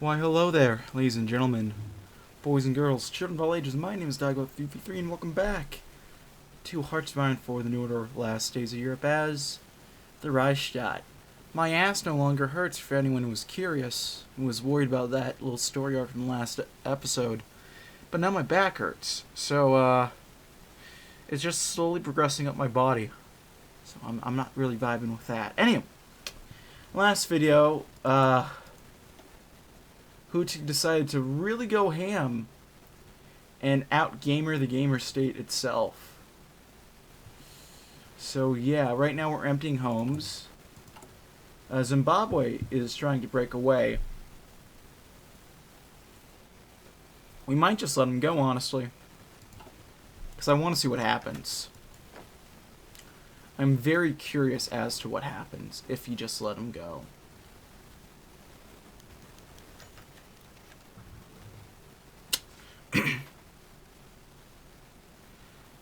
Why, hello there, ladies and gentlemen, boys and girls, children of all ages. My name is DB333, and welcome back to Hearthstone for the New Order Last Days of Europe as the Reichstadt. My ass no longer hurts for anyone who was curious, who was worried about that little story arc from the last episode. But now my back hurts, so, it's just slowly progressing up my body. So I'm not really vibing with that. Anyway, last video, Hoot decided to really go ham and out-gamer the gamer state itself. So yeah, right now we're emptying homes. Zimbabwe is trying to break away. We might just let him go, honestly, because I want to see what happens. I'm very curious as to what happens if you just let him go.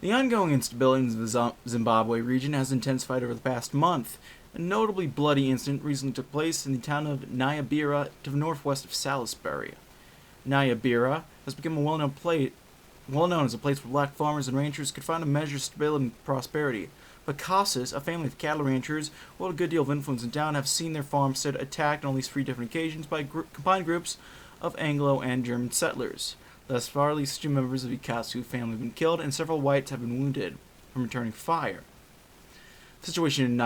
The ongoing instability in the Zimbabwe region has intensified over the past month. A notably bloody incident recently took place in the town of Nyabira to the northwest of Salisbury. Nyabira has become well known as a place where black farmers and ranchers could find a measure of stability and prosperity. But Casas, a family of cattle ranchers who hold a good deal of influence in town, have seen their farmstead attacked on at least 3 different occasions by combined groups of Anglo and German settlers. Thus far, at least 2 members of the Ikasu family have been killed, and several whites have been wounded from returning fire. The situation in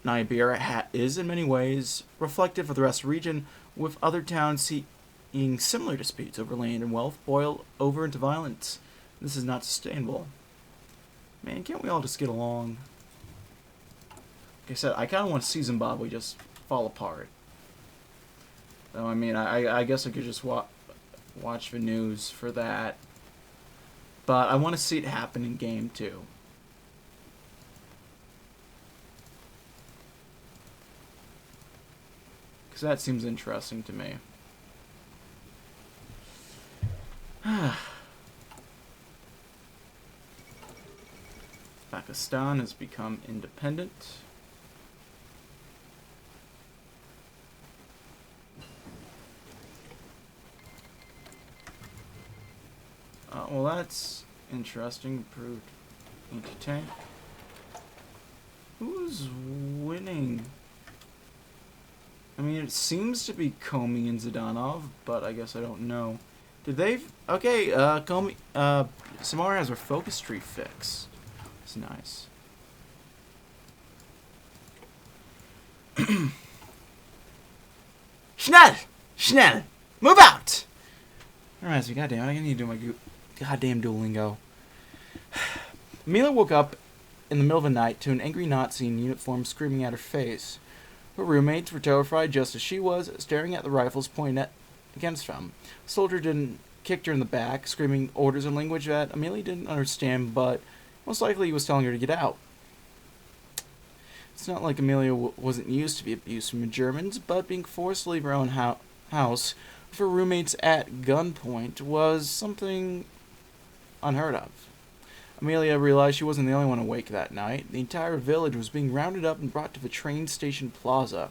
Nyabira is, in many ways, reflective of the rest of the region, with other towns seeing similar disputes over land and wealth boil over into violence. This is not sustainable. Man, can't we all just get along? Like I said, I kind of want to see Zimbabwe just fall apart. So, I mean, I guess I could just watch the news for that, but I want to see it happen in game too. Because that seems interesting to me. Pakistan has become independent. Well, that's interesting. Improved anti-tank. Who's winning? I mean, it seems to be Comey and Zdanov, but I guess I don't know. Did they? Okay, Comey. Samara has her focus tree fixed. It's nice. Schnell! Move out! Alright, so goddamn, I need to do my goddamn Duolingo. Mila woke up in the middle of the night to an angry Nazi in uniform screaming at her face. Her roommates were terrified just as she was, staring at the rifles pointed against them. The soldier kicked her in the back, screaming orders in language that Amelia didn't understand, but most likely he was telling her to get out. It's not like Amelia wasn't used to the abuse from the Germans, but being forced to leave her own house with her roommates at gunpoint was something unheard of. Amelia realized she wasn't the only one awake that night. The entire village was being rounded up and brought to the train station plaza.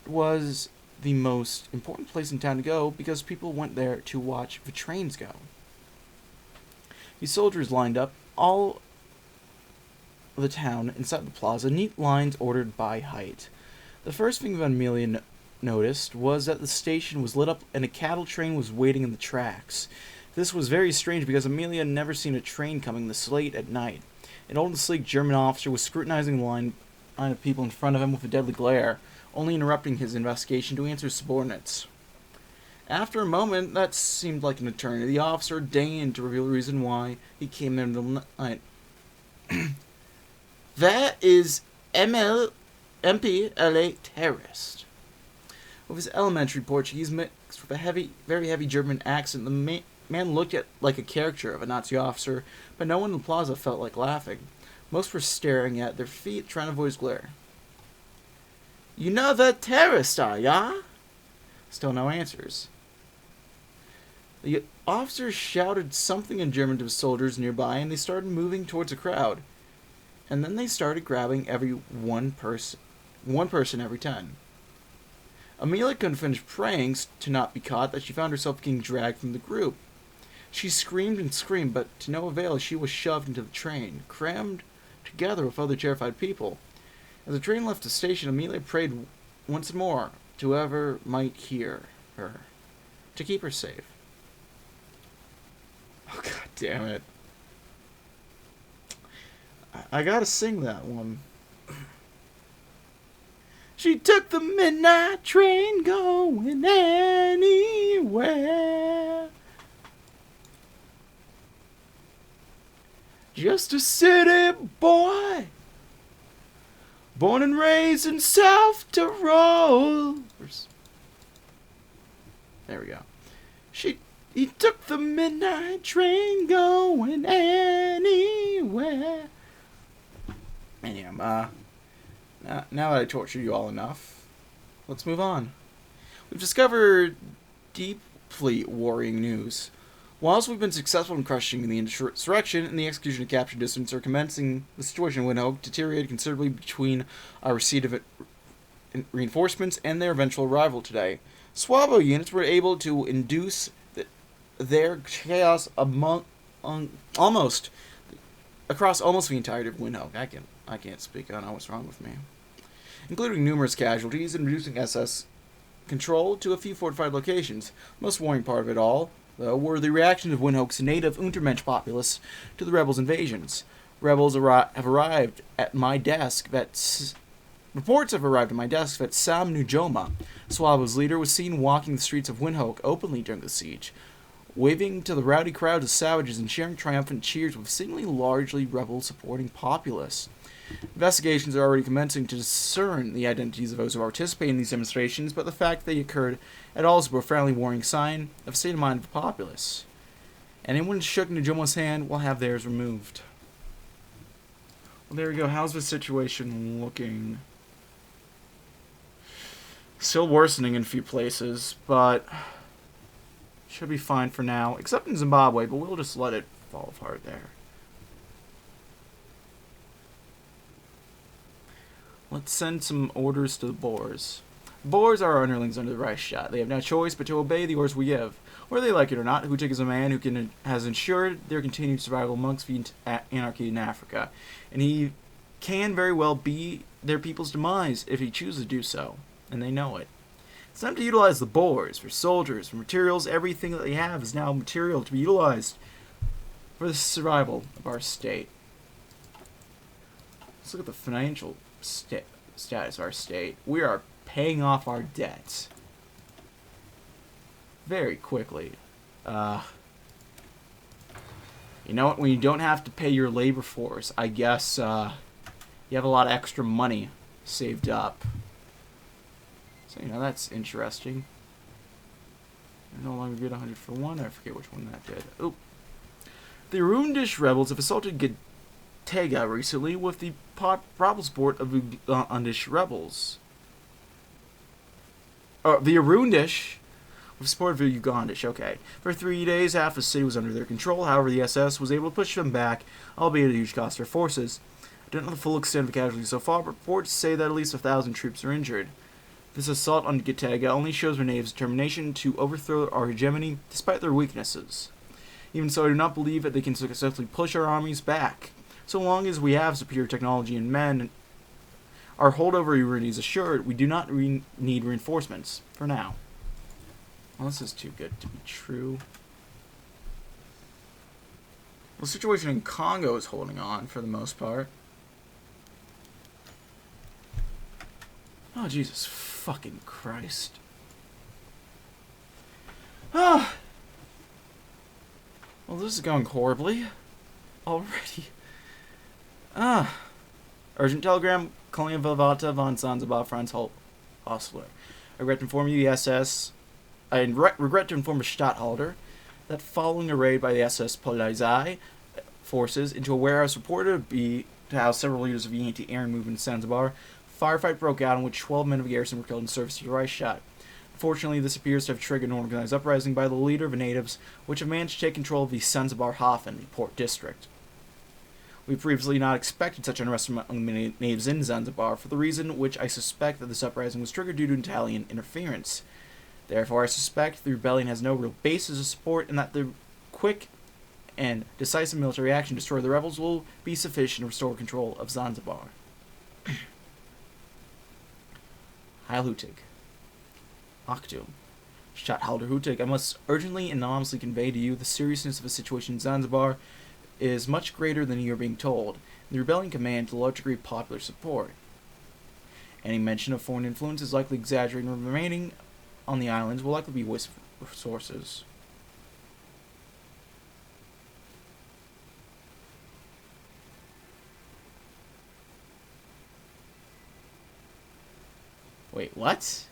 It was the most important place in town to go because people went there to watch the trains go. The soldiers lined up all of the town inside the plaza, neat lines ordered by height. The first thing that Amelia noticed was that the station was lit up and a cattle train was waiting in the tracks. This was very strange because Amelia had never seen a train coming this late at night. An old and sleek German officer was scrutinizing the line of people in front of him with a deadly glare, only interrupting his investigation to answer his subordinates. After a moment, that seemed like an eternity, the officer deigned to reveal the reason why he came there in the night. That is MPLA terrorist. With his elementary Portuguese mixed with a very heavy German accent, the man looked like a caricature of a Nazi officer, but no one in the plaza felt like laughing. Most were staring at their feet, trying to avoid his glare. You know the terrorist, are ya? Still no answers. The officer shouted something in German to the soldiers nearby, and they started moving towards the crowd. And then they started grabbing one person every time. Amelia couldn't finish praying to not be caught that she found herself being dragged from the group. She screamed and screamed, but to no avail as she was shoved into the train, crammed together with other terrified people. As the train left the station, Amelia prayed once more to whoever might hear her, to keep her safe. Oh, god damn it. I gotta sing that one. She took the midnight train going anywhere. Just a city boy, born and raised in South Tyrol. There we go. He took the midnight train going anywhere. Anyhow, now that I tortured you all enough, let's move on. We've discovered deeply worrying news. Whilst we've been successful in crushing the insurrection and the execution of captured dissidents are commencing, the situation in Windhoek deteriorated considerably between our receipt of reinforcements and their eventual arrival today. Swabo units were able to induce their chaos almost across almost the entirety of Windhoek. I can't speak. I don't know what's wrong with me. Including numerous casualties and reducing SS control to a few fortified locations. The most worrying part of it all, though, were the reactions of Windhoek's native Untermensch populace to the rebels' invasions. Reports have arrived at my desk that Sam Nujoma, Swabo's leader, was seen walking the streets of Windhoek openly during the siege, waving to the rowdy crowds of savages and sharing triumphant cheers with seemingly largely rebel-supporting populace. Investigations are already commencing to discern the identities of those who participate in these demonstrations, but the fact that they occurred at all is a profoundly worrying sign of the state of mind of the populace. Anyone who shook Njomo's hand will have theirs removed. Well, there we go. How's the situation looking? Still worsening in a few places, but should be fine for now, except in Zimbabwe, but we'll just let it fall apart there. Let's send some orders to the Boers. The Boers are our underlings under the Reichsstaat. They have no choice but to obey the orders we give. Whether they like it or not, Hutik is a man who has ensured their continued survival amongst the anarchy in Africa, and he can very well be their people's demise if he chooses to do so, and they know it. It's time to utilize the Boers for soldiers, for materials. Everything that they have is now material to be utilized for the survival of our state. Let's look at the financial status of our state. We are paying off our debts very quickly. You know what? When you don't have to pay your labor force, I guess you have a lot of extra money saved up. So, that's interesting. I no longer get 100 for one. I forget which one that did. Oh. The Urundish rebels have assaulted Gitega recently with the probable support of the Urundish rebels. The Urundish with support of the Ugandish, okay. For 3 days, half the city was under their control. However, the SS was able to push them back, albeit at a huge cost to their forces. I don't know the full extent of the casualties so far, but reports say that at least 1,000 troops are injured. This assault on Gitega only shows their natives' determination to overthrow our hegemony despite their weaknesses. Even so, I do not believe that they can successfully push our armies back. So long as we have superior technology and men, our hold over Urundi is assured. We do not need reinforcements, for now. Well, this is too good to be true. The situation in Congo is holding on, for the most part. Oh, Jesus fucking Christ. Ah! Well, this is going horribly. Already. Urgent telegram, calling Vavata von Zanzibar Franz Hostler. I regret to inform you, the SS... I regret to inform the Stadthalter that following a raid by the SS Polizei forces into a warehouse reported to house several leaders of the anti-air movement in Zanzibar, a firefight broke out in which 12 men of the garrison were killed in service to the Reichsstaat. Unfortunately, this appears to have triggered an organized uprising by the leader of the natives, which have managed to take control of the Zanzibar Hafen, the port district. We previously not expected such unrest among the natives in Zanzibar, for the reason which I suspect that this uprising was triggered due to Italian interference. Therefore, I suspect the rebellion has no real basis of support, and that the quick and decisive military action to destroy the rebels will be sufficient to restore control of Zanzibar. Heil Hutig. Achtung. Stadt Halder Hutig, I must urgently and anonymously convey to you the seriousness of the situation in Zanzibar is much greater than you are being told. The rebellion commands a large degree of popular support. Any mention of foreign influence is likely exaggerated, and remaining on the islands will likely be waste of resources. Wait, what?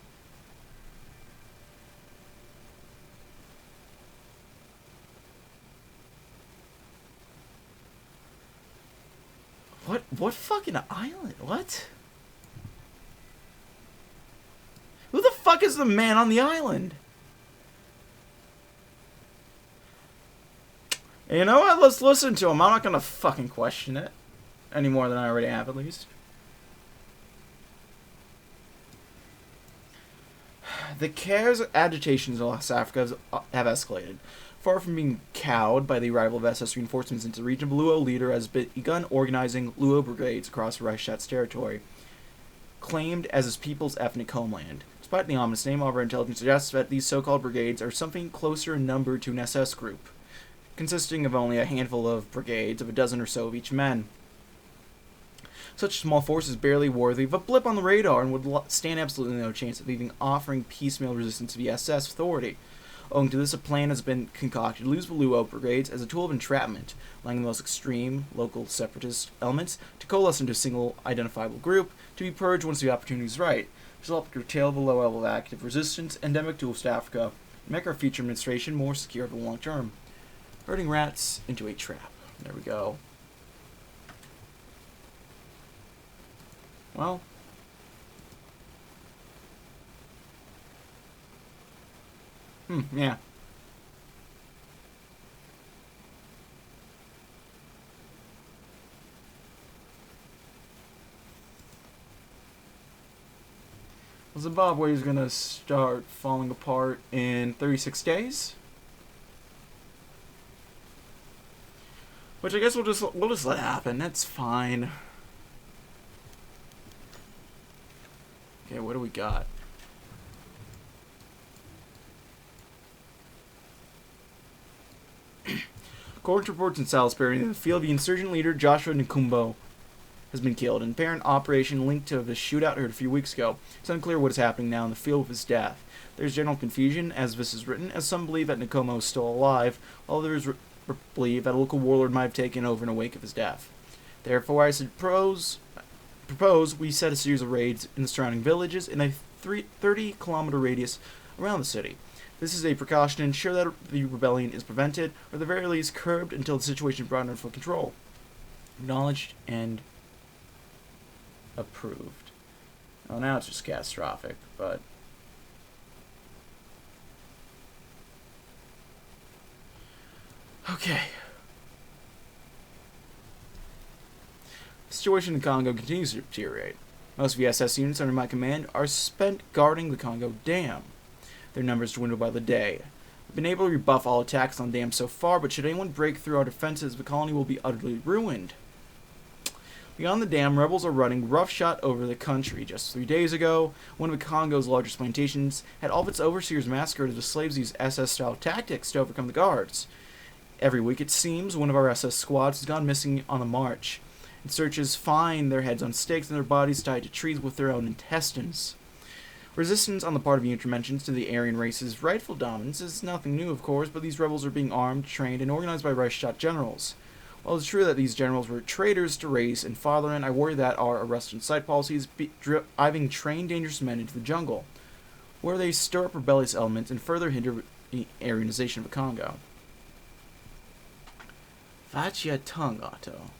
What fucking island? What? Who the fuck is the man on the island? You know what? Let's listen to him. I'm not gonna fucking question it. Any more than I already have, at least. The CARES agitations in West Africa have escalated. Far from being cowed by the arrival of SS reinforcements into the region, the Luo leader has begun organizing Luo brigades across Reichstadt's territory, claimed as his people's ethnic homeland. Despite the ominous name, our intelligence suggests that these so-called brigades are something closer in number to an SS group, consisting of only a handful of brigades of a dozen or so of each men. Such a small force is barely worthy of a blip on the radar and would stand absolutely no chance of even offering piecemeal resistance to the SS authority. Owing to this, a plan has been concocted to use the Luo brigades as a tool of entrapment, allowing the most extreme local separatist elements to coalesce into a single identifiable group to be purged once the opportunity is right. This will help curtail the low level of active resistance endemic to Ostafrika and make our future administration more secure for the long term. Herding rats into a trap. There we go. Well. Yeah. Well, Zimbabwe is gonna start falling apart in 36 days. Which I guess we'll just let happen. That's fine. Okay, what do we got? According to reports in Salisbury, in the field, the insurgent leader Joshua Nkumbo has been killed. An apparent operation linked to the shootout heard a few weeks ago. It's unclear what is happening now in the field with his death. There's general confusion, as this is written, as some believe that Nkumbo is still alive, while others believe that a local warlord might have taken over in the wake of his death. Therefore, I propose we set a series of raids in the surrounding villages in a 30-kilometer radius around the city. This is a precaution to ensure that the rebellion is prevented, or at the very least curbed until the situation is brought under full control. Acknowledged and approved. Oh, now it's just catastrophic, but... Okay. The situation in Congo continues to deteriorate. Most of the SS units under my command are spent guarding the Congo Dam. Their numbers dwindle by the day. We've been able to rebuff all attacks on the dam so far, but should anyone break through our defenses, the colony will be utterly ruined. Beyond the dam, rebels are running roughshod over the country. Just 3 days ago, one of the Congo's largest plantations had all of its overseers massacred as the slaves used SS-style tactics to overcome the guards. Every week, it seems, one of our SS squads has gone missing on the march. And searchers find their heads on stakes and their bodies tied to trees with their own intestines. Resistance on the part of the interventions to the Aryan race's rightful dominance is nothing new, of course, but these rebels are being armed, trained, and organized by Reichsstadt generals. While it's true that these generals were traitors to race and fatherland, I worry that our arrest and sight policies driving trained dangerous men into the jungle, where they stir up rebellious elements and further hinder the Aryanization of the Congo. Vachia tongue, Otto.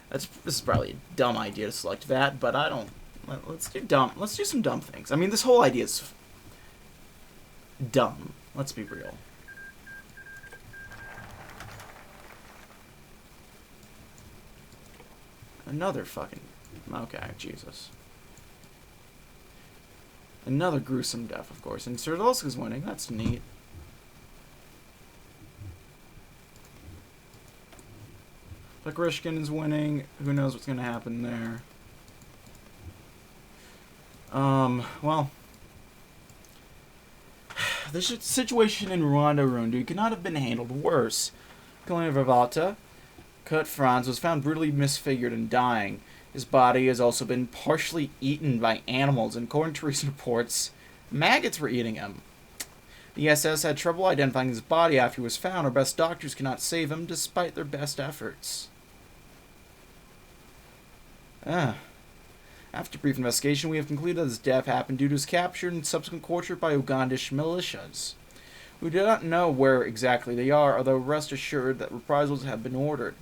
This is probably a dumb idea to select that, but I don't... Let's do some dumb things. I mean, this whole idea is dumb. Let's be real. Another fucking... Okay, Jesus. Another gruesome death, of course. And Serdolska's winning. That's neat. Lakrishkin is winning. Who knows what's going to happen there. Well... The situation in Rwanda-Urundi could not have been handled worse. Kalina Vavata, Kurt Franz, was found brutally misfigured and dying. His body has also been partially eaten by animals, and according to recent reports, maggots were eating him. The SS had trouble identifying his body after he was found. Our best doctors could not save him, despite their best efforts. After brief investigation, we have concluded that his death happened due to his capture and subsequent torture by Ugandish militias. We do not know where exactly they are, although rest assured that reprisals have been ordered.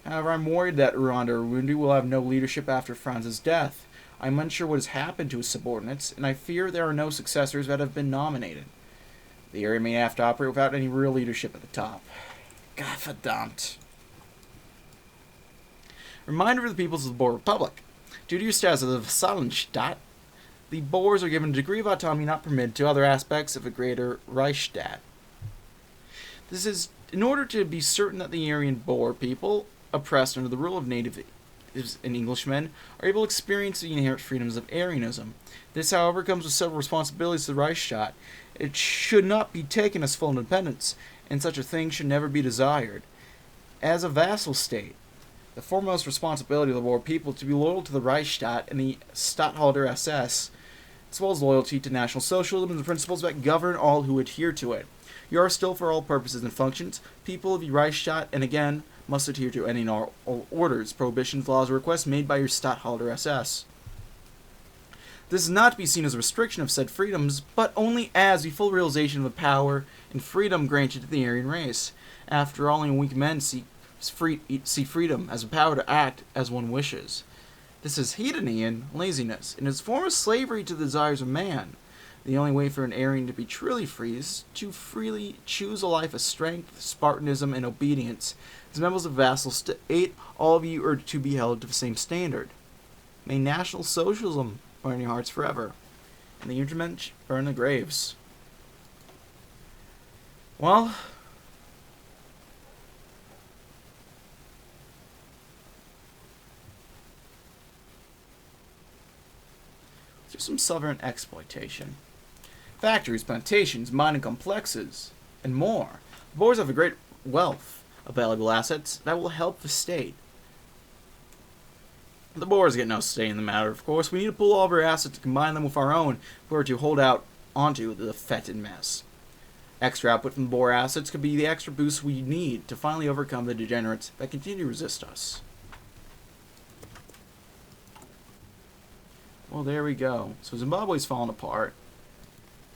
However, I'm worried that Rwanda or Burundi will have no leadership after Franz's death. I'm unsure what has happened to his subordinates, and I fear there are no successors that have been nominated. The area may have to operate without any real leadership at the top. Godverdamt. Reminder of the peoples of the Boer Republic. Due to your status as a Vassallenstaat, the Boers are given a degree of autonomy not permitted to other aspects of a greater Reichsstaat. This is in order to be certain that the Aryan Boer people, oppressed under the rule of natives and Englishmen, are able to experience the inherent freedoms of Aryanism. This, however, comes with several responsibilities to the Reichsstaat. It should not be taken as full independence, and such a thing should never be desired. As a vassal state, the foremost responsibility of the Boer people is to be loyal to the Reichsstaat and the Statthalter SS, as well as loyalty to National Socialism and the principles that govern all who adhere to it. You are still, for all purposes and functions, people of the Reichsstaat, and again, must adhere to any and all orders, prohibitions, laws, or requests made by your Statthalter SS. This is not to be seen as a restriction of said freedoms, but only as the full realization of the power and freedom granted to the Aryan race. After all, only weak men see freedom as a power to act as one wishes. This is hedony and laziness, and is a form of slavery to the desires of man. The only way for an Aryan to be truly free is to freely choose a life of strength, Spartanism, and obedience. As members of vassal state, all of you are to be held to the same standard. May National Socialism burn in your hearts forever, and the Untermensch burn the graves. Well, there's some southern exploitation. Factories, plantations, mining complexes, and more. The Boers have a great wealth of valuable assets that will help the state. The Boers get no say in the matter, of course. We need to pull all of our assets to combine them with our own if we are to hold out onto the fetid mess. Extra output from the Boer assets could be the extra boost we need to finally overcome the degenerates that continue to resist us. Well, there we go. So Zimbabwe's falling apart.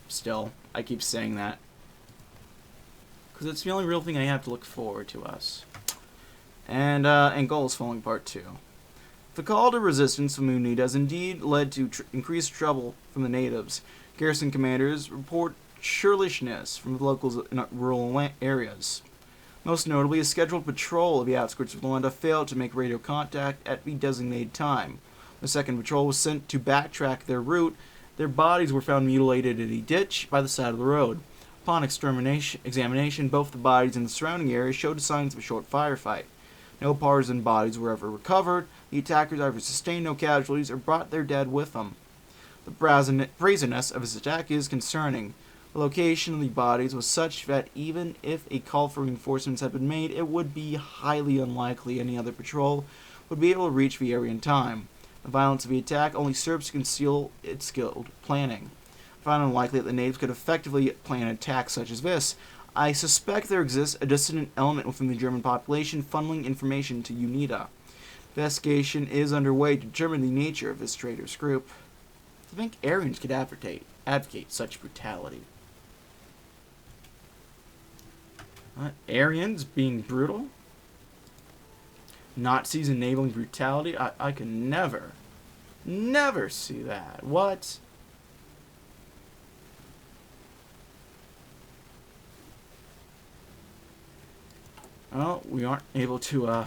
Still, I keep saying that, because it's the only real thing I have to look forward to us. And Angola's falling apart too. The call to resistance from UNITA has indeed led to increased trouble from the natives. Garrison commanders report churlishness from the locals in rural areas. Most notably, a scheduled patrol of the outskirts of Luanda failed to make radio contact at the designated time. The second patrol was sent to backtrack their route. Their bodies were found mutilated in a ditch by the side of the road. Upon examination, both the bodies and the surrounding area showed signs of a short firefight. No partisan bodies were ever recovered. The attackers either sustained no casualties or brought their dead with them. The brazenness of his attack is concerning. The location of the bodies was such that even if a call for reinforcements had been made, it would be highly unlikely any other patrol would be able to reach the area in time. The violence of the attack only serves to conceal its skilled planning. I find it unlikely that the natives could effectively plan an attack such as this. I suspect there exists a dissident element within the German population funneling information to UNITA. Investigation is underway to determine the nature of this traitorous group. I think Aryans could advocate such brutality. Aryans being brutal? Nazis enabling brutality? I can never see that. What? Well, we aren't able to,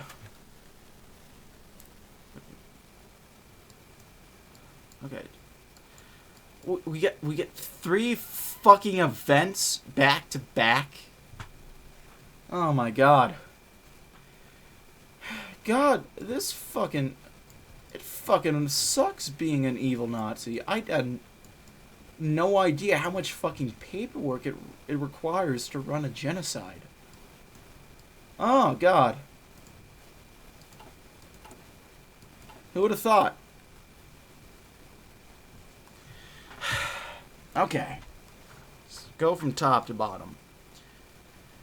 Okay. We get 3 fucking events back to back. Oh my god. God, this fucking... It fucking sucks being an evil Nazi. I had no idea how much fucking paperwork it requires to run a genocide. Oh, God. Who would have thought? Okay. Let's go from top to bottom.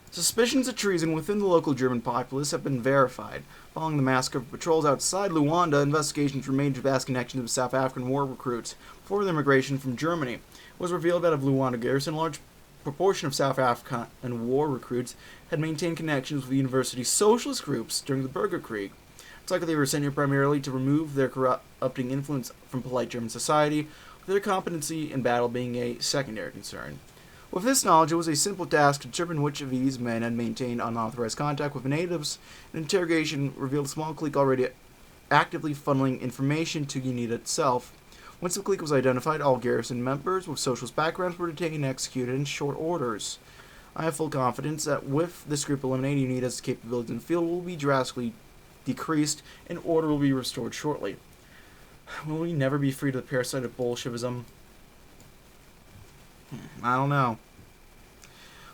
Suspicions of treason within the local German populace have been verified. Following the massacre of patrols outside Luanda, investigations for major vast connections of South African war recruits before their migration from Germany. It was revealed that of Luanda garrison, a large proportion of South African war recruits had maintained connections with the university's socialist groups during the Bürgerkrieg. It's likely they were sent here primarily to remove their corrupting influence from polite German society, with their competency in battle being a secondary concern. With this knowledge, it was a simple task to determine which of these men had maintained unauthorized contact with the natives. An interrogation revealed a small clique already actively funneling information to UNITA itself. Once the clique was identified, all garrison members with socialist backgrounds were detained and executed in short orders. I have full confidence that with this group eliminated, UNITA's capabilities in the field will be drastically decreased and order will be restored shortly. Will we never be free to the parasite of Bolshevism? I don't know.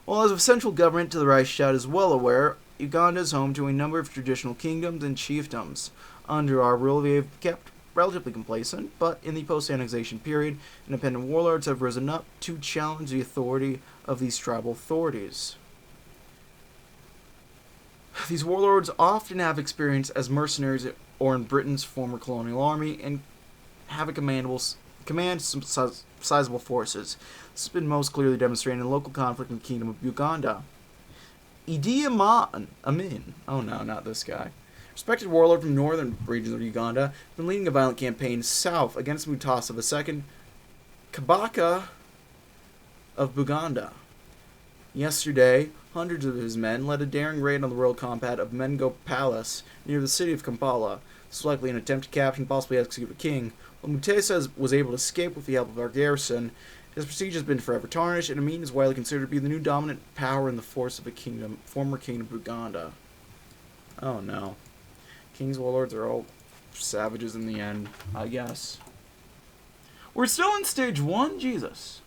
Well, as a central government to the Reichsstaat is well aware, Uganda is home to a number of traditional kingdoms and chiefdoms. Under our rule, they have kept relatively complacent, but in the post-annexation period, independent warlords have risen up to challenge the authority of these tribal authorities. These warlords often have experience as mercenaries or in Britain's former colonial army and have a command some sizable forces. This has been most clearly demonstrated in the local conflict in the Kingdom of Uganda. Idi Amin. Oh no, not this guy. Respected warlord from northern regions of Uganda, has been leading a violent campaign south against Mutasa II, Kabaka of Buganda. Yesterday, hundreds of his men led a daring raid on the royal compound of Mengo Palace near the city of Kampala. This was likely an attempt to capture and possibly execute the king. While Mutesa was able to escape with the help of our garrison, his prestige has been forever tarnished, and Amin is widely considered to be the new dominant power in the force of the former kingdom of Uganda. Oh no. King's warlords are all savages in the end, I guess. We're still in stage 1? Jesus.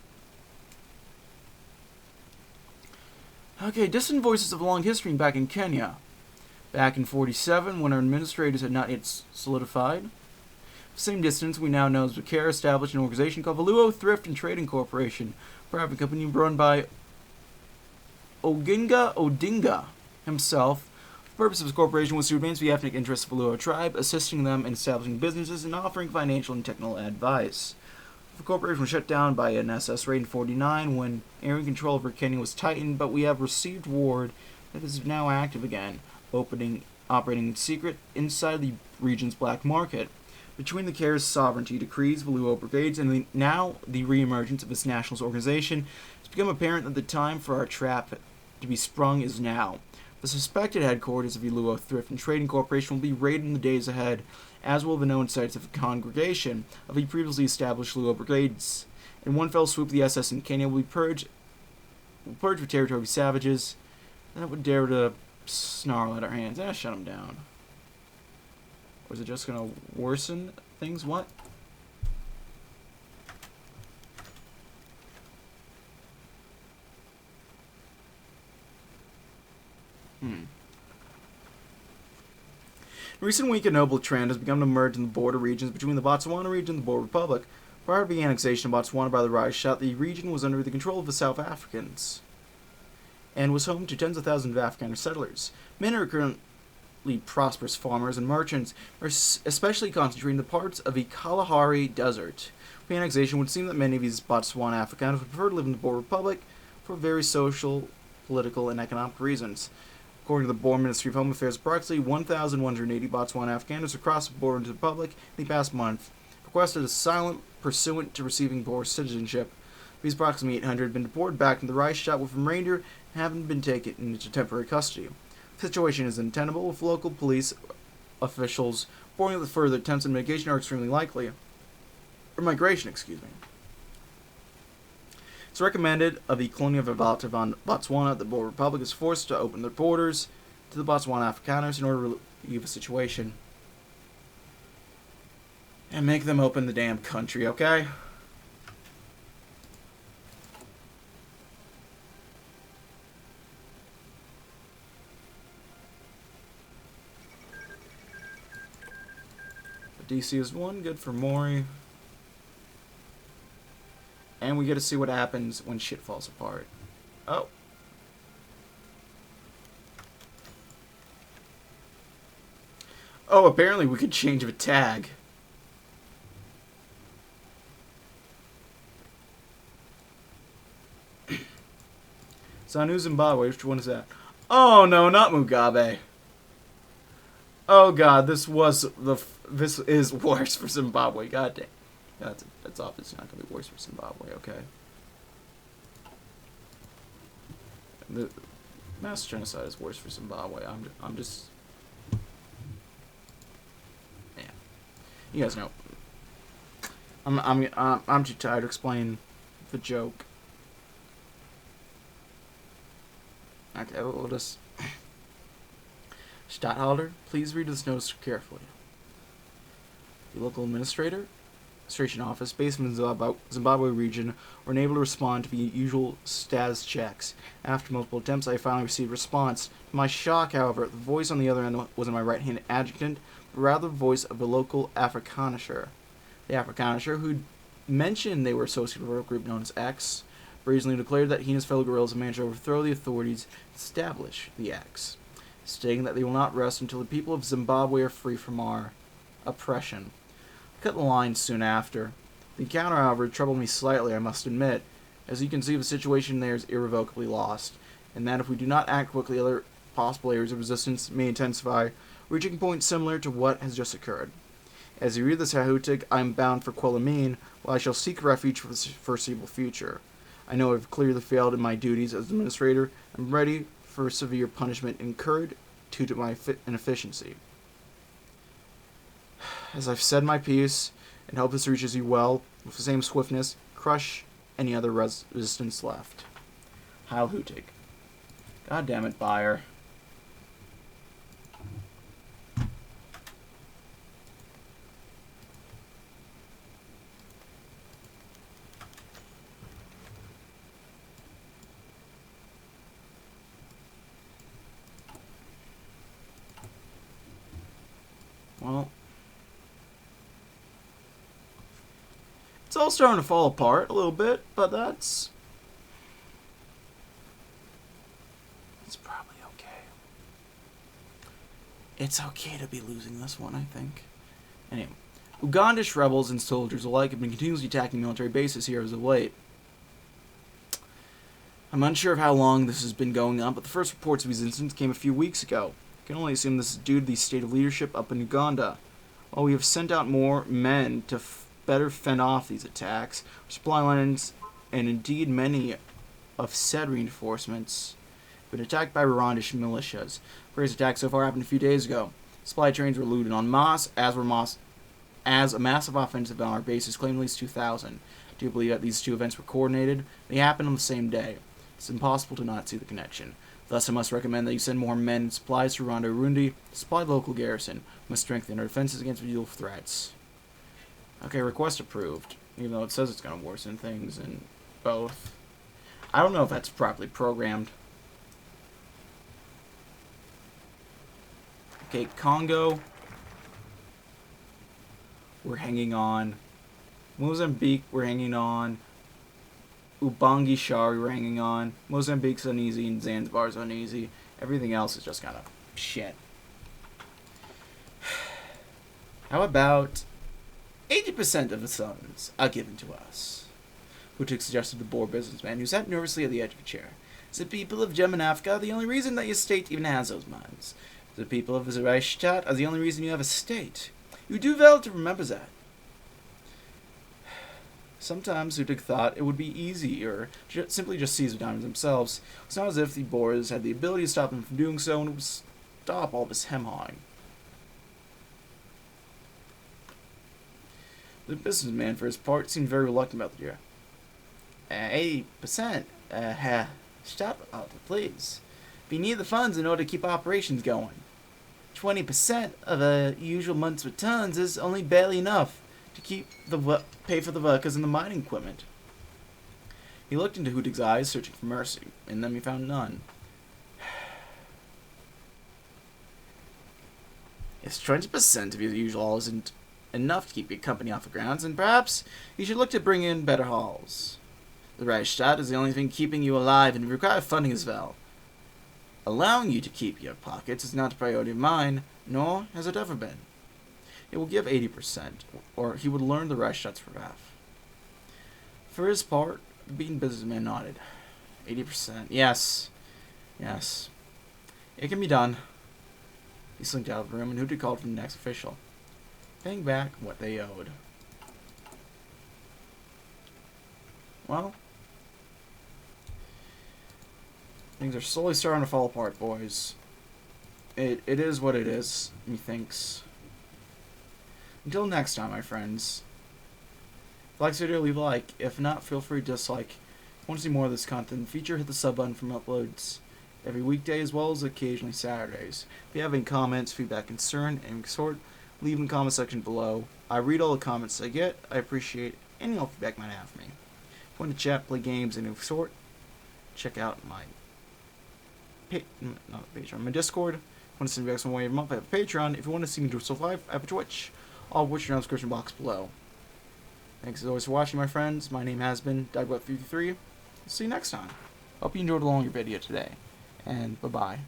Okay, distant voices of a long history back in Kenya. Back in 47, when our administrators had not yet solidified. Same distance, we now know as Bukera established an organization called Luo Thrift and Trading Corporation, a private company run by Oginga Odinga himself. The purpose of his corporation was to advance the ethnic interests of the Luo tribe, assisting them in establishing businesses and offering financial and technical advice. The corporation was shut down by an SS raid in 49 when area control over Kenya was tightened, but we have received word that it is now active again, operating in secret inside the region's black market. Between the CARE's sovereignty decrees, the Luo brigades, and now the re-emergence of its nationalist organization, it's become apparent that the time for our trap to be sprung is now. The suspected headquarters of the Luo Thrift and Trading Corporation will be raided in the days ahead, as will the known sites of the congregation of the previously established Luo brigades. In one fell swoop, the SS in Kenya will be purged with territory of savages that would dare to snarl at our hands. Shut them down. Or is it just going to worsen things? What? In recent week, a noble trend has begun to emerge in the border regions between the Botswana region and the Boer Republic. Prior to the annexation of Botswana by the Reichsstaat, the region was under the control of the South Africans and was home to tens of thousands of Afrikaner settlers. Many are currently prosperous farmers and merchants, are especially concentrated in the parts of the Kalahari Desert. The annexation would seem that many of these Botswana Afrikaners would prefer to live in the Boer Republic for very social, political, and economic reasons. According to the Boer Ministry of Home Affairs, approximately 1,180 Botswana Afrikaners across the border into the Republic in the past month requested asylum pursuant to receiving Boer citizenship. These approximately 800 have been deported back into the Reichsstaat, with the remainder having been taken into temporary custody. The situation is untenable, with local police officials reporting that further attempts at mitigation are extremely likely. migration, excuse me. It's recommended of the colony of Botswana that the Boer Republic is forced to open their borders to the Botswana Afrikaners in order to relieve the situation. And make them open the damn country, okay? DC is 1, good for Mori. And we get to see what happens when shit falls apart. Oh. Oh, apparently we could change a tag. Zanu Zimbabwe, which one is that? Oh no, not Mugabe. Oh god, this is worse for Zimbabwe. God dang. That's obviously not gonna be worse for Zimbabwe, okay. The mass genocide is worse for Zimbabwe. I'm just yeah. You guys know. I'm too tired to explain the joke. Okay, we'll just Stadtholder, please read this notice carefully. The local administration office based in the Zimbabwe region were unable to respond to the usual status checks. After multiple attempts, I finally received a response. To my shock, however, the voice on the other end wasn't my right-hand adjutant, but rather the voice of a local Afrikanisher. The Afrikanisher, who mentioned they were associated with a group known as X, brazenly declared that he and his fellow guerrillas managed to overthrow the authorities and establish the X, stating that they will not rest until the people of Zimbabwe are free from our oppression. I cut the line soon after. The encounter, however, troubled me slightly, I must admit. As you can see, the situation there is irrevocably lost, and that if we do not act quickly, other possible areas of resistance may intensify, reaching a point similar to what has just occurred. As you read this, Hahutik, I am bound for Quelimane, while I shall seek refuge for the foreseeable future. I know I have clearly failed in my duties as administrator. I'm ready for severe punishment incurred due to my inefficiency. As I've said my piece, and hope this reaches you well, with the same swiftness, crush any other resistance left. Heil Hutig. God damn it, Bayer. Well, it's all starting to fall apart a little bit, but that's probably okay. It's okay to be losing this one, I think. Anyway, Ugandish rebels and soldiers alike have been continuously attacking military bases here as of late. I'm unsure of how long this has been going on, but the first reports of these incidents came a few weeks ago. I can only assume this is due to the state of leadership up in Uganda. While we have sent out more men to better fend off these attacks, our supply lines, and indeed many of said reinforcements, have been attacked by Rwandish militias. The first attack so far happened a few days ago. Supply trains were looted en masse, as a massive offensive on our bases claimed at least 2,000. I do believe that these two events were coordinated. They happened on the same day. It's impossible to not see the connection. Thus, I must recommend that you send more men and supplies to Rwanda Urundi to supply the local garrison. We must strengthen our defenses against visual threats. Okay, request approved. Even though it says it's going to worsen things in both. I don't know if that's properly programmed. Okay, Congo. We're hanging on. Mozambique, we're hanging on. Ubangi Shari we're hanging on. Mozambique's uneasy and Zanzibar's uneasy. Everything else is just kind of shit. How about 80% of the sons are given to us? Hutik suggested the Boer businessman, who sat nervously at the edge of a chair. The people of German Africa are the only reason that your state even has those mines. The people of the Reichsstadt are the only reason you have a state. You do well to remember that. Sometimes Hutik thought it would be easier to simply just seize the diamonds themselves. It's not as if the Boers had the ability to stop them from doing so, and it would stop all this hem-hawing. The businessman, for his part, seemed very reluctant about the deal. 80%? Stop, please. We need the funds in order to keep operations going. 20% of a usual month's returns is only barely enough to pay for the workers and the mining equipment. He looked into Hudig's eyes, searching for mercy. In them he found none. If 20% of your usual isn't enough to keep your company off the grounds, then perhaps you should look to bring in better hauls. The Reichsstadt is the only thing keeping you alive, and we require funding as well. Allowing you to keep your pockets is not a priority of mine, nor has it ever been. It will give 80%, or he would learn the Reichstadt's wrath. For his part, the beaten businessman nodded. 80%. Yes. Yes. It can be done. He slinked out of the room, and Hudig called from the next official, paying back what they owed. Well, things are slowly starting to fall apart, boys. It is what it is, methinks. Until next time, my friends. If you like this video, leave a like. If not, feel free to dislike. If you want to see more of this content in the future, hit the sub button for uploads every weekday as well as occasionally Saturdays. If you have any comments, feedback, concern, any sort, leave in the comment section below. I read all the comments I get. I appreciate any feedback you might have for me. If you want to chat, play games, any sort, check out my my Discord. If you want to send me back some way every month, I have a Patreon. If you want to see me do stuff live, I have a Twitch. All of which are in the description box below. Thanks as always for watching, my friends. My name has been DB333. See you next time. Hope you enjoyed the longer video today. And bye-bye.